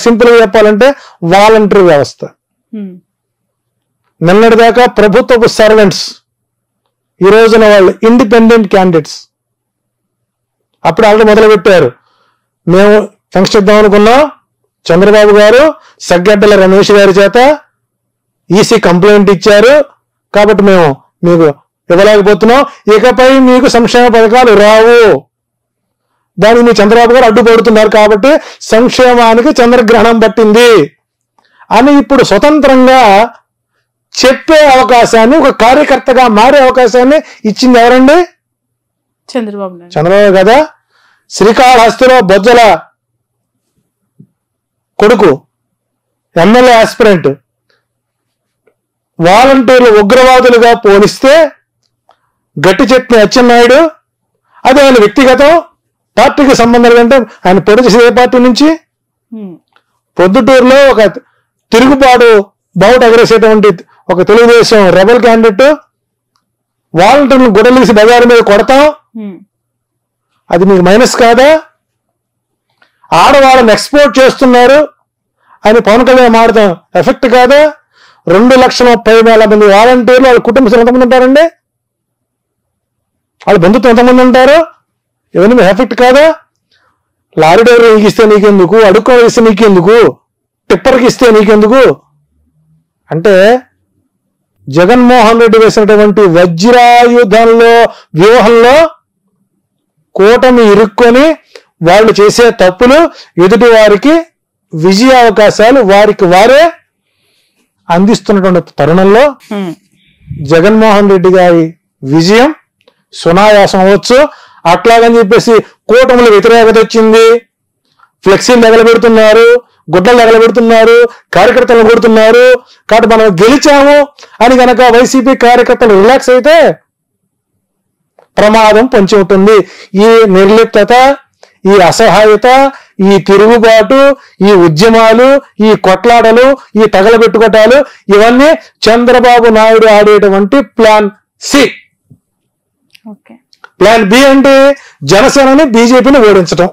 Simple గా చెప్పాలంటే voluntary వ్యవస్థ. నిన్నటిదాకా ప్రభుత్వపు సర్వెంట్స్, ఈ రోజున వాళ్ళు ఇండిపెండెంట్ క్యాండిడేట్స్. అప్పుడు ఆల్రెడీ మొదలు పెట్టారు, మేము ఫంక్షన్ ఇద్దాం అనుకున్నాం, చంద్రబాబు గారు సగ్గడ్డల రమేష్ గారి చేత ఈసీ కంప్లైంట్ ఇచ్చారు కాబట్టి మేము మీకు ఇవ్వలేకపోతున్నాం, ఇకపై మీకు సంక్షేమ పథకాలు రావు, దానికి మీ చంద్రబాబు గారు అడ్డుపడుతున్నారు కాబట్టి సంక్షేమానికి చంద్రగ్రహణం పట్టింది అని ఇప్పుడు స్వతంత్రంగా చెప్పే అవకాశాన్ని, ఒక కార్యకర్తగా మారే అవకాశాన్ని ఇచ్చింది ఎవరండి? చంద్రబాబు కదా. శ్రీకాళహస్తిలో బొజ్జల కొడుకు ఎమ్మెల్యే ఆస్పిరెంట్ వాలంటీర్లు ఉగ్రవాదులుగా పోలిస్తే గట్టి చెట్ని అచ్చెన్నాయుడు, అదే ఆయన వ్యక్తిగతం, పార్టీకి సంబంధం అంటే ఆయన పొడి చేసే పార్టీ నుంచి పొద్దుటూరులో ఒక తిరుగుబాటు బావుట ఎగరేసేటువంటి ఒక తెలుగుదేశం రెబల్ క్యాండిడేట్ వాలంటీర్లు గుడలేసి బజారు మీద కొడతాం, అది మీకు మైనస్ కాదా? ఆడవాళ్ళని ఎక్స్పోర్ట్ చేస్తున్నారు అని పవన్ కళ్యాణ్ మాడతాం ఎఫెక్ట్ కాదా? 2,30,000 మంది వాలంటీర్లు వాళ్ళ కుటుంబ సభ్యులు ఎంతమంది ఉంటారండి? వాళ్ళ బంధుత్వం ఎంతమంది ఉంటారు? ఇవన్నీ మీ ఎఫెక్ట్ కాదా? లారీ డ్రైవర్కి ఇస్తే నీకెందుకు, అడుక్కోవాలి ఇస్తే నీకెందుకు, టిప్పర్కి ఇస్తే నీకెందుకు అంటే జగన్మోహన్ రెడ్డి వేసినటువంటి వజ్రాయుధంలో వ్యూహంలో కూటమి ఇరుక్కొని వాళ్ళు చేసే తప్పులు ఎదుటి వారికి విజయ అవకాశాలు వారికి వారే అందిస్తున్నటువంటి తరుణంలో జగన్మోహన్ రెడ్డి గారి విజయం సునాయాసం అవ్వచ్చు. అట్లాగని చెప్పేసి కూటమిలో వ్యతిరేకత వచ్చింది, ఫ్లెక్సీలు తగలబెడుతున్నారు, గుడ్డలు తగలబెడుతున్నారు, కార్యకర్తలను కొడుతున్నారు కాబట్టి మనం గెలిచాము అని కనుక వైసీపీ కార్యకర్తలు రిలాక్స్ అయితే ప్రమాదం పొంచి ఉంటుంది. ఈ నిర్లిప్తత, ఈ అసహాయత, ఈ తిరుగుబాటు, ఈ ఉద్యమాలు, ఈ కొట్లాటలు, ఈ తగలబెట్టుకోటాలు ఇవన్నీ చంద్రబాబు నాయుడు ఆడేటువంటి ప్లాన్ సి. ప్లాన్ బి అంటే జనసేనని బీజేపీని ఓడించటం.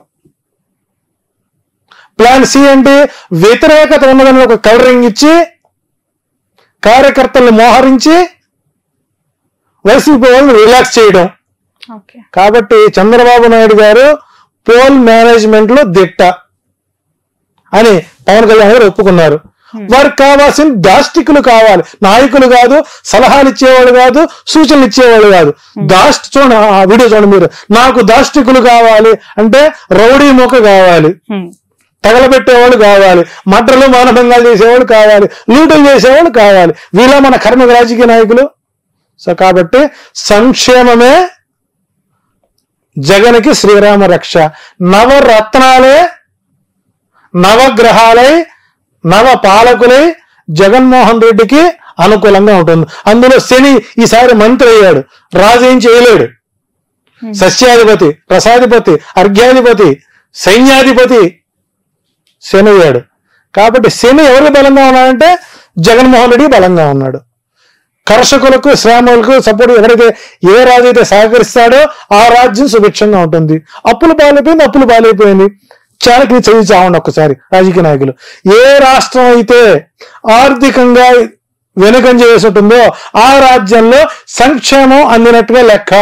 ప్లాన్ సి అంటే వ్యతిరేకత ఉన్నదని ఒక కవరింగ్ ఇచ్చి కార్యకర్తల్ని మోహరించి వైసీపీ వాళ్ళని రిలాక్స్ చేయడం. కాబట్టి చంద్రబాబు నాయుడు గారు పోల్ మేనేజ్మెంట్ లో దిట్ట అని పవన్ కళ్యాణ్ గారు ఒప్పుకున్నారు. వారికి కావాల్సిన దాష్టికులు కావాలి, నాయకులు కాదు, సలహాలు ఇచ్చేవాళ్ళు కాదు, సూచనలు ఇచ్చేవాళ్ళు కాదు. చూడండి ఆ వీడియో చూడండి మీరు. నాకు దాష్టికులు కావాలి అంటే రౌడీ మూక కావాలి, తగలబెట్టేవాళ్ళు కావాలి, మడ్రలు మానభంగాలు చేసేవాళ్ళు కావాలి, లూటులు చేసేవాళ్ళు కావాలి. వీళ్ళ మన కర్మ రాజకీయ నాయకులు. సో కాబట్టి సంక్షేమమే జగన్కి శ్రీరామ రక్ష. నవరత్నాలే నవగ్రహాలై నవ పాలకులై జగన్మోహన్ రెడ్డికి అనుకూలంగా ఉంటుంది. అందులో శని ఈసారి మంత్రి అయ్యాడు, రాజు ఏం చేయలేడు. సస్యాధిపతి, రసాధిపతి, అర్ఘ్యాధిపతి, సైన్యాధిపతి శని అయ్యాడు. కాబట్టి శని ఎవరికి బలంగా ఉన్నాడంటే జగన్మోహన్ రెడ్డి బలంగా ఉన్నాడు. కర్షకులకు, శ్రామికులకు సపోర్ట్ ఎవరైతే ఏ రాజు అయితే సహకరిస్తాడో ఆ రాజ్యం సుభిక్షంగా ఉంటుంది. అప్పులు పాలైపోయింది. చాలకి చదివి చావండి ఒక్కసారి రాజకీయ నాయకులు. ఏ రాష్ట్రం అయితే ఆర్థికంగా వెనుకంజ వేసి ఉంటుందో ఆ రాజ్యంలో సంక్షేమం అందినట్టుగా లెక్క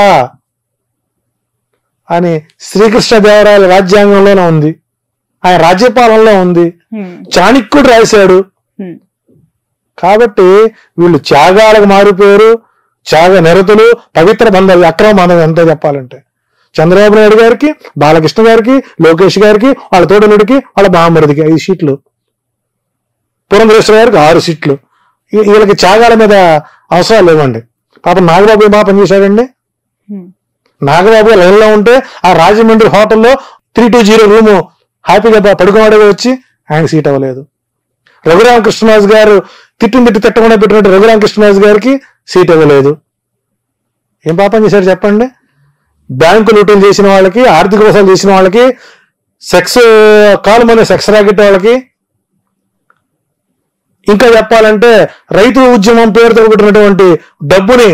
అని శ్రీకృష్ణదేవరాయల రాజ్యాంగంలోనే ఉంది, ఆయన రాజ్యపాలనలో ఉంది, చాణక్యుడు రాశాడు. కాబట్టి వీళ్ళు త్యాగాలకు మారిపోయారు, త్యాగ నిరతులు, పవిత్ర బంధాలు, అక్రమ బంధం ఎంతో చెప్పాలంటే చంద్రబాబు నాయుడు గారికి, బాలకృష్ణ గారికి, లోకేష్ గారికి, వాళ్ళ తోడలుడికి, వాళ్ళ బామ్మరిదికి 5 సీట్లు, పురంధరేశ్వర గారికి 6 సీట్లు. వీళ్ళకి త్యాగాల మీద అవసరాలు లేవండి. పాపం నాగబాబు బాగా పనిచేశాడండి. నాగబాబు లైన్లో ఉంటే ఆ రాజమండ్రి హోటల్లో 320 రూము హ్యాపీగా పడుకున్నాడే వచ్చి ఆయన సీట్ అవ్వలేదు. రఘురామకృష్ణరాజు గారు తిట్టకుండా పెట్టినట్టు రఘురామకృష్ణరాజు గారికి సీట్ ఇవ్వలేదు. ఏం పాపం చేశారు చెప్పండి? బ్యాంకు లూటీలు చేసిన వాళ్ళకి, ఆర్థిక మోసాలు చేసిన వాళ్ళకి, కాలు సెక్స్ రాకెట్ వాళ్ళకి, ఇంకా చెప్పాలంటే రైతు ఉద్యమం పేరుతో పెట్టినటువంటి డబ్బుని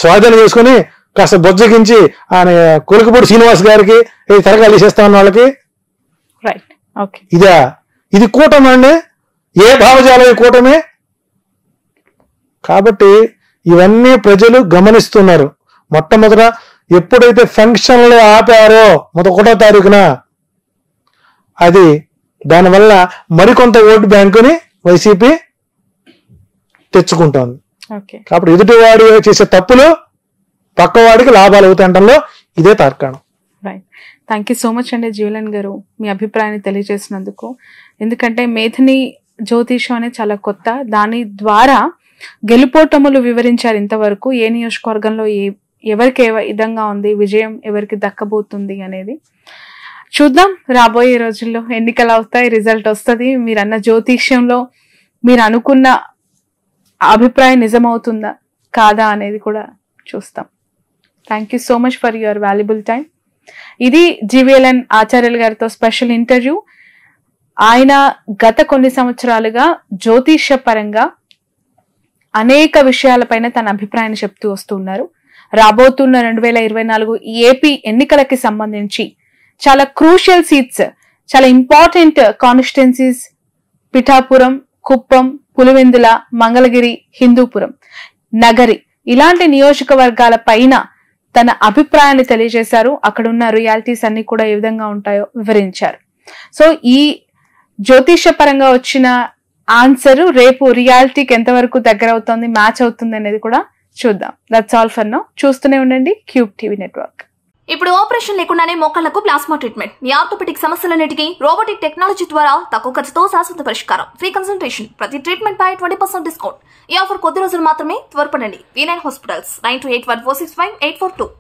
స్వాధీనం చేసుకుని కాస్త బొజ్జగించి ఆయన కొలికపూడి శ్రీనివాస్ గారికి తరగాలు చేస్తా ఉన్న వాళ్ళకి ఇదా ఇది కూటమి అండి, ఏ భావజాలం ఈ కూటమి? కాబట్టి ఇవన్నీ ప్రజలు గమనిస్తున్నారు. మొట్టమొదట ఎప్పుడైతే ఫంక్షన్లు ఆపారో 1 తారీఖున, అది దానివల్ల మరికొంత ఓటు బ్యాంకుని వైసీపీ తెచ్చుకుంటోంది. కాబట్టి ఎదుటివాడు చేసే తప్పులు పక్కవాడికి లాభాలు అవుతాయంటంలో ఇదే తార్కాణం. Right. Thank you so much అండి జీవలన్ గారు, మీ అభిప్రాయాన్ని తెలియజేసినందుకు. ఎందుకంటే మేథని జ్యోతిషం అనేది చాలా కొత్త, దాని ద్వారా గెలుపోటములు వివరించారు ఇంతవరకు. ఏ నియోజకవర్గంలో ఎవరికి ఏ విధంగా ఉంది, విజయం ఎవరికి దక్కబోతుంది అనేది చూద్దాం. రాబోయే రోజుల్లో ఎన్నికలు అవుతాయి, రిజల్ట్ వస్తుంది. మీరు అన్న జ్యోతిష్యంలో మీరు అనుకున్న అభిప్రాయం నిజమవుతుందా కాదా అనేది కూడా చూస్తాం. Thank you so much for your valuable time. ఇది జీవీఎల్ఎన్ ఆచార్యులు గారితో స్పెషల్ ఇంటర్వ్యూ. ఆయన గత కొన్ని సంవత్సరాలుగా జ్యోతిష్య పరంగా అనేక విషయాలపైన తన అభిప్రాయాన్ని చెప్తూ వస్తున్నారు. రాబోతున్న 2024 ఏపీ ఎన్నికలకి సంబంధించి చాలా క్రూషియల్ సీట్స్, చాలా ఇంపార్టెంట్ కాన్స్టిట్యున్సీస్ పిఠాపురం, కుప్పం, పులివెందుల, మంగళగిరి, హిందూపురం, నగరి ఇలాంటి నియోజకవర్గాల పైన తన అభిప్రాయాన్ని తెలియజేశారు. అక్కడున్న రియాలిటీస్ అన్ని కూడా ఏ విధంగా ఉంటాయో వివరించారు. సో ఈ జ్యోతిష పరంగా వచ్చిన ఆన్సర్ రేపు రియాలిటీకి ఎంతవరకు దగ్గర అవుతుంది, మ్యాచ్ అవుతుంది అనేది కూడా చూద్దాం. That's all for now. చూస్తూనే ఉండండి క్యూబ్ టీవీ నెట్వర్క్. ఇప్పుడు ఆపరేషన్ లేకుండానే మోకాళ్లకు ప్లాస్మా ట్రీట్మెంట్, మీ ఆర్థోపెడిక్ సమస్యలన్నిటికీ రోబోటిక్ టెక్నాలజీ ద్వారా తక్కువ ఖర్చుతో శాశ్వత పరిష్కారం, ఫ్రీ కన్సల్టేషన్, ప్రతి ట్రీట్మెంట్ పై 20% డిస్కౌంట్. ఈ ఆఫర్ కొద్ది రోజులు మాత్రమే, త్వరపడండి. V9 hospitals 9281465842.